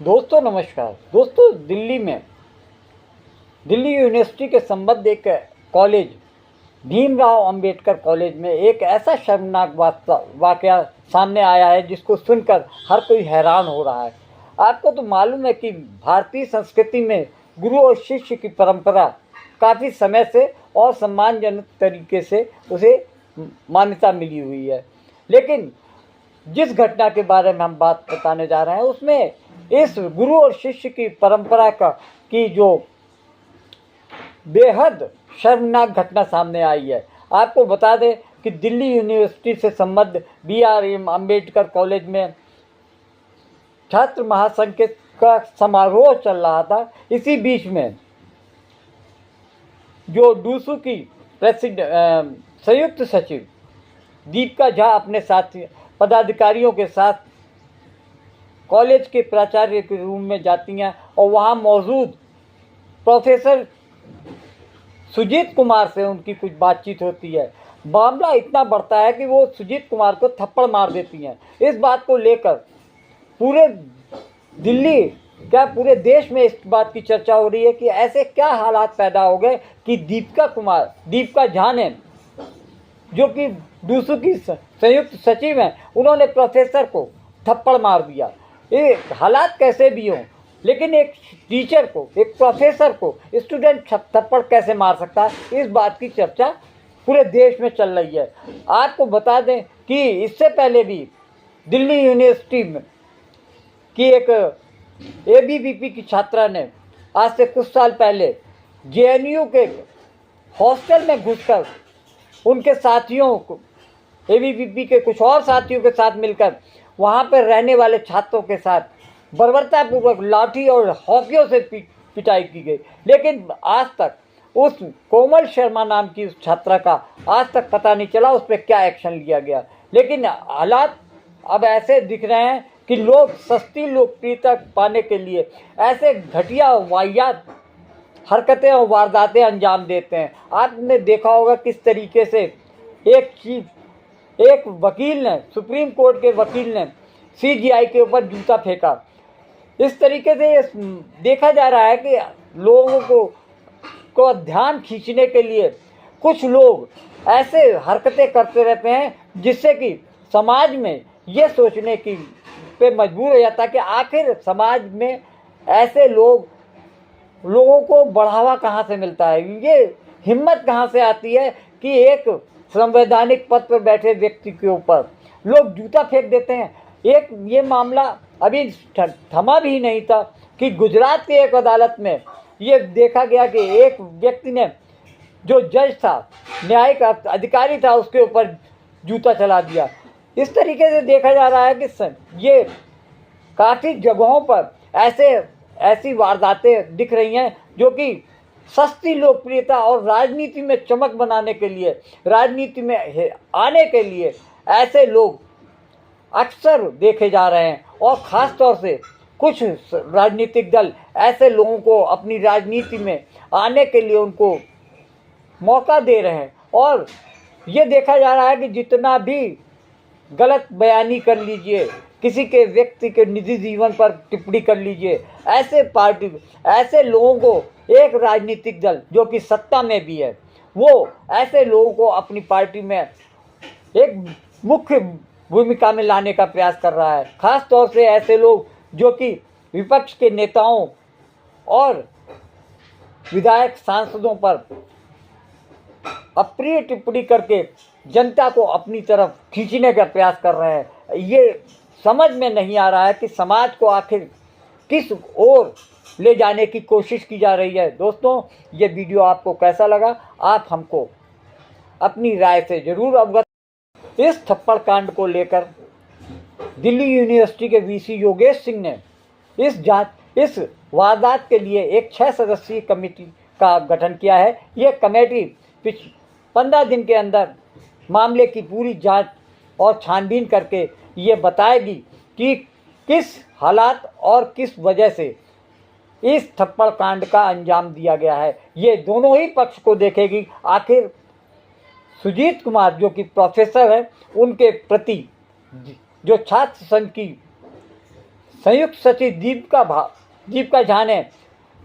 दोस्तों नमस्कार। दोस्तों दिल्ली यूनिवर्सिटी के संबद्ध एक कॉलेज भीमराव अंबेडकर कॉलेज में एक ऐसा शर्मनाक वाकया सामने आया है जिसको सुनकर हर कोई हैरान हो रहा है। आपको तो मालूम है कि भारतीय संस्कृति में गुरु और शिष्य की परंपरा काफ़ी समय से और सम्मानजनक तरीके से उसे मान्यता मिली हुई है, लेकिन जिस घटना के बारे में हम बात बताने जा रहे हैं उसमें इस गुरु और शिष्य की परंपरा की जो बेहद शर्मनाक घटना सामने आई है। आपको बता दें कि दिल्ली यूनिवर्सिटी से संबद्ध BR अम्बेडकर कॉलेज में छात्र महासंघ का समारोह चल रहा था। इसी बीच में जो डूसू की संयुक्त सचिव दीपिका झा अपने साथी पदाधिकारियों के साथ कॉलेज के प्राचार्य के रूम में जाती हैं और वहाँ मौजूद प्रोफेसर सुजीत कुमार से उनकी कुछ बातचीत होती है। मामला इतना बढ़ता है कि वो सुजीत कुमार को थप्पड़ मार देती हैं। इस बात को लेकर पूरे दिल्ली क्या पूरे देश में इस बात की चर्चा हो रही है कि ऐसे क्या हालात पैदा हो गए कि दीपिका झा ने, जो कि डूसू की संयुक्त सचिव हैं, उन्होंने प्रोफेसर को थप्पड़ मार दिया। ये हालात कैसे भी हों, लेकिन एक टीचर को, एक प्रोफेसर को स्टूडेंट थप्पड़ कैसे मार सकता है, इस बात की चर्चा पूरे देश में चल रही है। आपको बता दें कि इससे पहले भी दिल्ली यूनिवर्सिटी में की एक ABVP की छात्रा ने आज से कुछ साल पहले JNU के हॉस्टल में घुसकर उनके साथियों को, ABVP के कुछ और साथियों के साथ मिलकर वहाँ पर रहने वाले छात्रों के साथ बर्बरतापूर्वक लाठी और हॉकियों से पिटाई की गई। लेकिन आज तक उस कोमल शर्मा नाम की उस छात्रा का आज तक पता नहीं चला उस पर क्या एक्शन लिया गया। लेकिन हालात अब ऐसे दिख रहे हैं कि लोग सस्ती लोकप्रियता पाने के लिए ऐसे घटिया वाहियात हरकतें और वारदातें अंजाम देते हैं। आपने देखा होगा किस तरीके से एक वकील ने, सुप्रीम कोर्ट के वकील ने CGI के ऊपर जूता फेंका। इस तरीके से ये देखा जा रहा है कि लोगों को ध्यान खींचने के लिए कुछ लोग ऐसे हरकतें करते रहते हैं जिससे कि समाज में ये सोचने की पे मजबूर हो जाता है कि आखिर समाज में ऐसे लोगों को बढ़ावा कहाँ से मिलता है, ये हिम्मत कहाँ से आती है कि एक संवैधानिक पद पर बैठे व्यक्ति के ऊपर लोग जूता फेंक देते हैं। एक ये मामला अभी थमा भी नहीं था कि गुजरात की एक अदालत में ये देखा गया कि एक व्यक्ति ने, जो जज था, न्यायिक अधिकारी था, उसके ऊपर जूता चला दिया। इस तरीके से देखा जा रहा है कि ये काफ़ी जगहों पर ऐसी वारदातें दिख रही हैं जो कि सस्ती लोकप्रियता और राजनीति में चमक बनाने के लिए, राजनीति में आने के लिए ऐसे लोग अक्सर देखे जा रहे हैं। और ख़ास तौर से कुछ राजनीतिक दल ऐसे लोगों को अपनी राजनीति में आने के लिए उनको मौका दे रहे हैं। और ये देखा जा रहा है कि जितना भी गलत बयानी कर लीजिए, किसी के व्यक्ति के निजी जीवन पर टिप्पणी कर लीजिए, ऐसे लोगों को एक राजनीतिक दल जो कि सत्ता में भी है, वो ऐसे लोगों को अपनी पार्टी में एक मुख्य भूमिका में लाने का प्रयास कर रहा है। खास तौर से ऐसे लोग जो कि विपक्ष के नेताओं और विधायक सांसदों पर अप्रिय टिप्पणी करके जनता को अपनी तरफ खींचने का प्रयास कर रहे हैं। ये समझ में नहीं आ रहा है कि समाज को आखिर किस ओर ले जाने की कोशिश की जा रही है। दोस्तों, ये वीडियो आपको कैसा लगा, आप हमको अपनी राय से ज़रूर अवगत। इस थप्पड़ कांड को लेकर दिल्ली यूनिवर्सिटी के VC योगेश सिंह ने इस वारदात के लिए एक 6 सदस्यीय कमेटी का गठन किया है। ये कमेटी 15 दिन के अंदर मामले की पूरी जांच और छानबीन करके ये बताएगी कि किस हालात और किस वजह से इस थप्पड़ कांड का अंजाम दिया गया है। ये दोनों ही पक्ष को देखेगी। आखिर सुजीत कुमार जो कि प्रोफेसर हैं, उनके प्रति जो छात्र संघ की संयुक्त सचिव दीपिका झा ने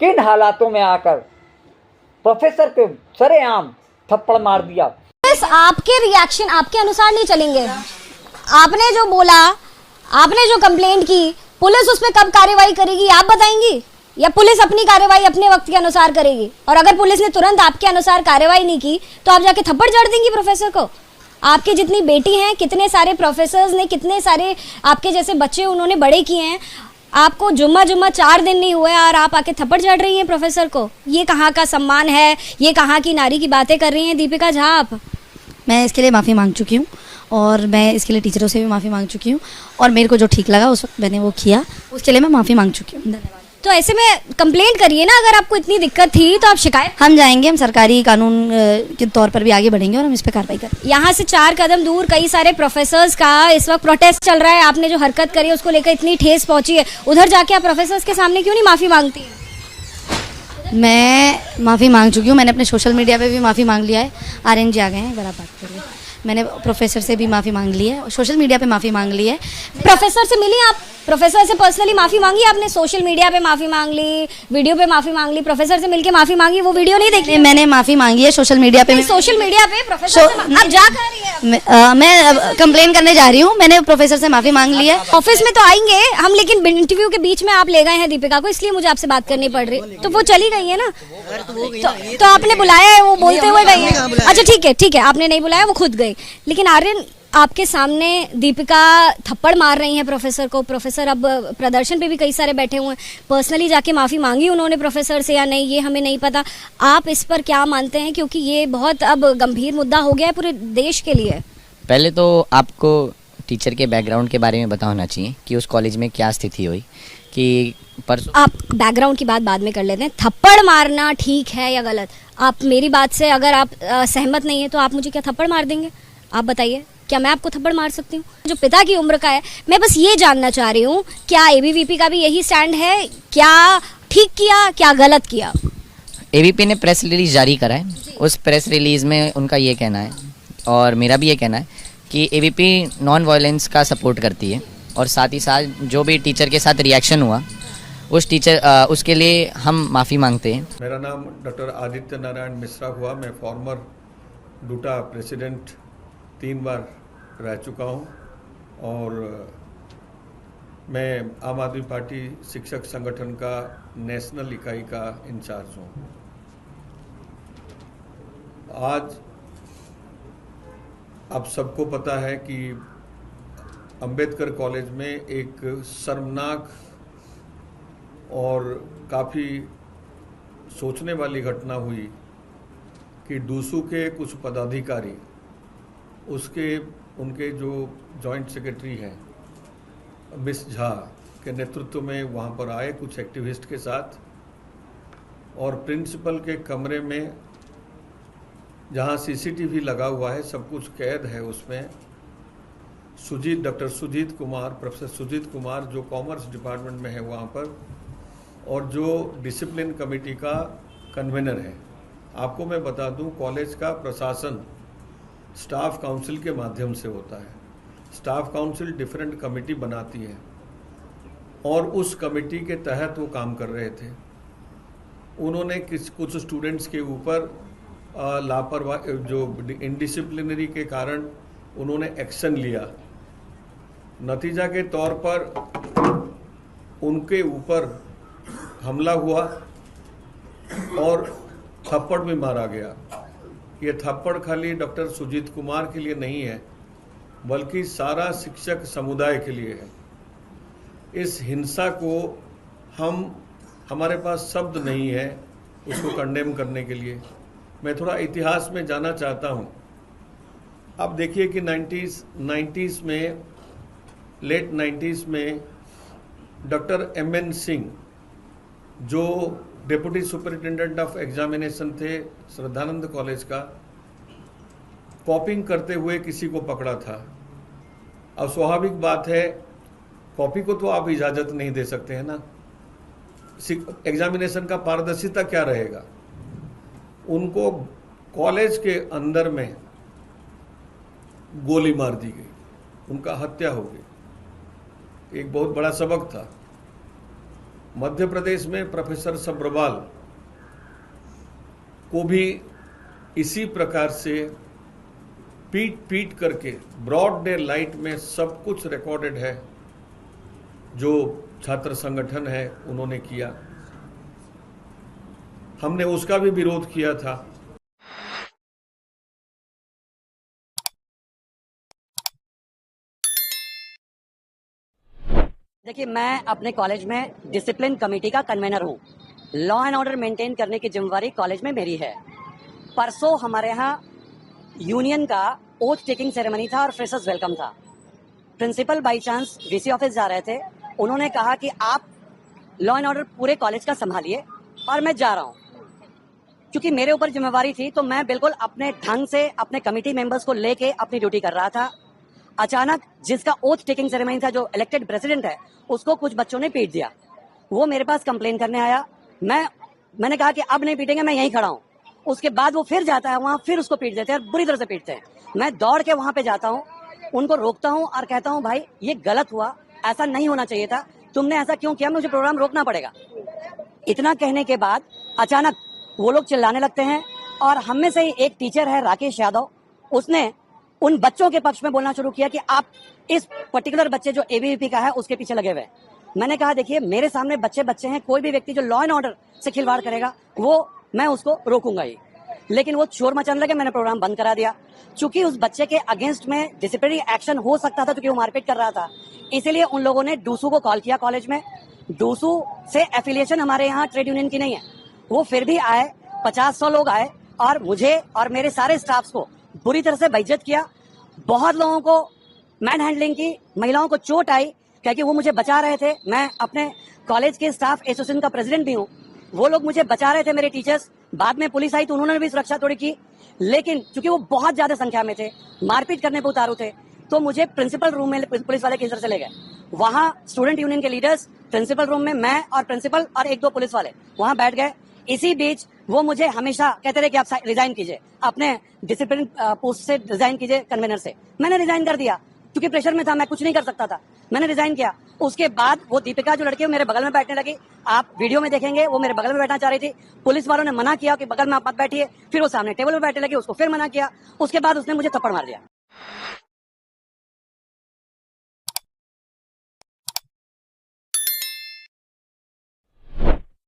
किन हालातों में आकर प्रोफेसर के सरेआम थप्पड़ मार दिया। बस आपके रिएक्शन आपके अनुसार नहीं चलेंगे। आपने जो बोला, आपने जो कंप्लेंट की, पुलिस उस पर कब कार्रवाई करेगी आप बताएंगी, या पुलिस अपनी कार्रवाई अपने वक्त के अनुसार करेगी? और अगर पुलिस ने तुरंत आपके अनुसार कार्रवाई नहीं की तो आप जाके थप्पड़ जड़ देंगी प्रोफेसर को? आपके जितनी बेटी हैं, कितने सारे प्रोफेसर्स ने, कितने सारे आपके जैसे बच्चे उन्होंने बड़े किए हैं, आपको जुम्मा 4 दिन नहीं हुए और आप आके थप्पड़ जड़ रही हैं प्रोफेसर को। ये कहाँ का सम्मान है? ये कहाँ की नारी की बातें कर रही हैं दीपिका झा आप? मैं इसके लिए माफ़ी मांग चुकी हूँ और मैं इसके लिए टीचरों से भी माफ़ी मांग चुकी हूँ और मेरे को जो ठीक लगा उस वक्त मैंने वो किया, उसके लिए मैं माफ़ी मांग चुकी हूँ। धन्यवाद। तो ऐसे में कंप्लेंट करिए ना, अगर आपको इतनी दिक्कत थी तो आप शिकायत। हम जाएंगे, हम सरकारी कानून के तौर पर भी आगे बढ़ेंगे और हम इस पर कार्रवाई करेंगे। यहाँ से 4 कदम दूर कई सारे प्रोफेसर्स का इस वक्त प्रोटेस्ट चल रहा है। आपने जो हरकत करी है उसको लेकर इतनी ठेस पहुंची है, उधर जाके आप प्रोफेसर्स के सामने क्यों नहीं माफ़ी मांगती हैं? मैं माफ़ी मांग चुकी हूँ, मैंने अपने सोशल मीडिया पे भी माफ़ी मांग लिया है। आर्यन जी आ गए हैं, अगर आप बात करिए। मैंने प्रोफेसर से भी माफ़ी मांग ली है, सोशल मीडिया पे माफ़ी मांग ली है। प्रोफेसर से मिली आप? प्रोफेसर से पर्सनली माफ़ी मांगी आपने? सोशल मीडिया पे माफ़ी मांग ली, वीडियो पे माफ़ी मांग ली, प्रोफेसर से मिलके माफ़ी मांगी, वो वीडियो नहीं देखी? मैंने माफ़ी मांगी है सोशल मीडिया पे। सोशल मीडिया पे प्रोफेसर आप जा कर रही है? मैं कंप्लेन करने जा रही हूँ, मैंने प्रोफेसर से माफ़ी मांग ली है। ऑफिस में तो आएंगे हम, लेकिन इंटरव्यू के बीच में आप ले गए हैं दीपिका को, इसलिए मुझे आपसे बात करनी पड़ रही। तो वो चली गई है ना, तो आपने बुलाया है, वो बोलते हुए गई है। अच्छा ठीक है, आपने नहीं बुलाया, वो खुद गई। लेकिन आर्यन, आपके सामने दीपिका थप्पड़ मार रही हैं प्रोफेसर को। प्रोफेसर अब प्रदर्शन पे भी कई सारे बैठे हुए हैं, पर्सनली जाके माफ़ी मांगी उन्होंने प्रोफेसर से या नहीं ये हमें नहीं पता। आप इस पर क्या मानते हैं, क्योंकि ये बहुत अब गंभीर मुद्दा हो गया है पूरे देश के लिए? पहले तो आपको टीचर के बैकग्राउंड के बारे में पता होना चाहिए कि उस कॉलेज में क्या स्थिति हुई कि परसों। आप बैकग्राउंड की बात बाद में कर लेते हैं। थप्पड़ मारना ठीक है या गलत? आप मेरी बात से अगर आप सहमत नहीं है तो आप मुझे क्या थप्पड़ मार देंगे? आप बताइए, क्या मैं आपको थप्पड़ मार सकती हूँ जो पिता की उम्र का है? मैं बस ये जानना चाह रही हूँ, क्या एबीवीपी का भी यही स्टैंड है? क्या ठीक किया, क्या गलत किया? एबीपी ने प्रेस रिलीज जारी करा है, उस प्रेस रिलीज में उनका ये कहना है और मेरा भी ये कहना है कि एबीपी नॉन वायलेंस का सपोर्ट करती है और साथ ही साथ जो भी टीचर के साथ रिएक्शन हुआ उसके लिए हम माफ़ी मांगते हैं। मेरा नाम डॉक्टर आदित्य नारायण मिश्रा हुआ। मैं फॉर्मर डूटा प्रेसिडेंट 3 बार रह चुका हूं और मैं आम आदमी पार्टी शिक्षक संगठन का नेशनल इकाई का इंचार्ज हूं। आज आप सबको पता है कि अंबेडकर कॉलेज में एक शर्मनाक और काफ़ी सोचने वाली घटना हुई कि डूसू के कुछ पदाधिकारी उनके जो जॉइंट सेक्रेटरी हैं मिस झा के नेतृत्व में वहाँ पर आए कुछ एक्टिविस्ट के साथ और प्रिंसिपल के कमरे में, जहाँ सीसीटीवी लगा हुआ है, सब कुछ कैद है उसमें, डॉक्टर सुजीत कुमार, प्रोफेसर सुजीत कुमार जो कॉमर्स डिपार्टमेंट में है वहाँ पर, और जो डिसिप्लिन कमेटी का कन्वेनर है। आपको मैं बता दूं, कॉलेज का प्रशासन स्टाफ काउंसिल के माध्यम से होता है। स्टाफ काउंसिल डिफरेंट कमेटी बनाती है और उस कमेटी के तहत वो काम कर रहे थे। उन्होंने कुछ स्टूडेंट्स के ऊपर लापरवाही, जो इनडिसिप्लिनरी के कारण उन्होंने एक्शन लिया। नतीजा के तौर पर उनके ऊपर हमला हुआ और थप्पड़ भी मारा गया। ये थप्पड़ खाली डॉक्टर सुजीत कुमार के लिए नहीं है, बल्कि सारा शिक्षक समुदाय के लिए है। इस हिंसा को हमारे पास शब्द नहीं है उसको कंडेम करने के लिए। मैं थोड़ा इतिहास में जाना चाहता हूँ। आप देखिए कि 90s में, लेट 90s में डॉक्टर MN सिंह जो डिप्टी सुपरिटेंडेंट ऑफ एग्जामिनेशन थे श्रद्धानंद कॉलेज का, कॉपिंग करते हुए किसी को पकड़ा था। अब स्वाभाविक बात है, कॉपी को तो आप इजाज़त नहीं दे सकते हैं ना, एग्जामिनेशन का पारदर्शिता क्या रहेगा। उनको कॉलेज के अंदर में गोली मार दी गई, उनका हत्या हो गई। एक बहुत बड़ा सबक था। मध्य प्रदेश में प्रोफेसर सब्रवाल को भी इसी प्रकार से पीट करके ब्रॉड डे लाइट में सब कुछ रिकॉर्डेड है, जो छात्र संगठन है उन्होंने किया। हमने उसका भी विरोध किया था। देखिए, मैं अपने कॉलेज में डिसिप्लिन कमेटी का कन्वेनर हूँ। लॉ एंड ऑर्डर मेंटेन करने की जिम्मेवारी कॉलेज में मेरी है। परसों हमारे यहाँ यूनियन का ओथ टेकिंग सेरेमनी था और फ्रेशर्स वेलकम था। Principal by chance VC office जा रहे थे, उन्होंने कहा कि आप लॉ एंड ऑर्डर पूरे कॉलेज का संभालिए और मैं जा रहा हूँ। क्योंकि मेरे ऊपर जिम्मेवारी थी तो मैं बिल्कुल अपने ढंग से अपने कमेटी मेंबर्स को लेके अपनी ड्यूटी कर रहा था। अचानक जिसका ओथ टेकिंग सेरेमनी था, जो इलेक्टेड प्रेसिडेंट है, उसको कुछ बच्चों ने पीट दिया। वो मेरे पास कंप्लेन करने आया। मैंने कहा कि अब नहीं पीटेंगे, मैं यहीं खड़ा हूँ। उसके बाद वो फिर जाता है वहां, फिर उसको पीट देते हैं और बुरी तरह से पीटते हैं। मैं दौड़ के वहां पे जाता हूँ, उनको रोकता हूँ और कहता हूँ, भाई ये गलत हुआ, ऐसा नहीं होना चाहिए था, तुमने ऐसा क्यों किया, मुझे प्रोग्राम रोकना पड़ेगा। इतना कहने के बाद अचानक वो लोग चिल्लाने लगते हैं और हम में से ही एक टीचर है राकेश यादव, उसने उन बच्चों के पक्ष में बोलना शुरू किया कि आप इस पर्टिकुलर बच्चे जो एबीवीपी का है उसके पीछे लगे हुए। मैंने कहा, देखिए मेरे सामने बच्चे हैं, कोई भी व्यक्ति जो लॉ एंड ऑर्डर से खिलवाड़ करेगा वो मैं उसको रोकूंगा ही। लेकिन वो शोर मचाने लगे, मैंने प्रोग्राम बंद करा दिया। चूंकि उस बच्चे के अगेंस्ट में डिसिप्लिनरी एक्शन हो सकता था क्योंकि वो मारपीट कर रहा था, इसीलिए उन लोगों ने डूसू को कॉल किया कॉलेज में। डूसू से एफिलिएशन हमारे यहाँ ट्रेड यूनियन की नहीं है। वो फिर भी आए, 50-100 लोग आए और मुझे और मेरे सारे स्टाफ्स को बुरी तरह से बेइज्जत किया। बहुत लोगों को मैन हैंडलिंग की, महिलाओं को चोट आई क्योंकि वो मुझे बचा रहे थे। मैं अपने कॉलेज के स्टाफ एसोसिएशन का प्रेसिडेंट भी हूँ। वो लोग मुझे बचा रहे थे, मेरे टीचर्स। बाद में पुलिस आई तो उन्होंने भी सुरक्षा थोड़ी की, लेकिन चूंकि वो बहुत ज्यादा संख्या में थे, मारपीट करने पर उतारू थे, तो मुझे प्रिंसिपल रूम में पुलिस वाले की नजर से ले गए। वहां स्टूडेंट यूनियन के लीडर्स प्रिंसिपल रूम में, मैं और प्रिंसिपल और 1-2 पुलिस वाले वहां बैठ गए। इसी बीच वो मुझे हमेशा कहते रहे कि आप रिजाइन कीजिए, अपने डिसिप्लिन पोस्ट से रिजाइन कीजिए, कन्वेनर से। मैंने रिजाइन कर दिया क्योंकि प्रेशर में था, मैं कुछ नहीं कर सकता था, मैंने रिजाइन किया। उसके बाद वो दीपिका जो लड़की मेरे बगल में बैठने लगी, आप वीडियो में देखेंगे, वो मेरे बगल में बैठना चाह रही थी। पुलिस वालों ने मना किया कि बगल में आप मत बैठिए, फिर वो सामने टेबल पर बैठने लगी, उसको फिर मना किया। उसके बाद उसने मुझे थप्पड़ मार दिया।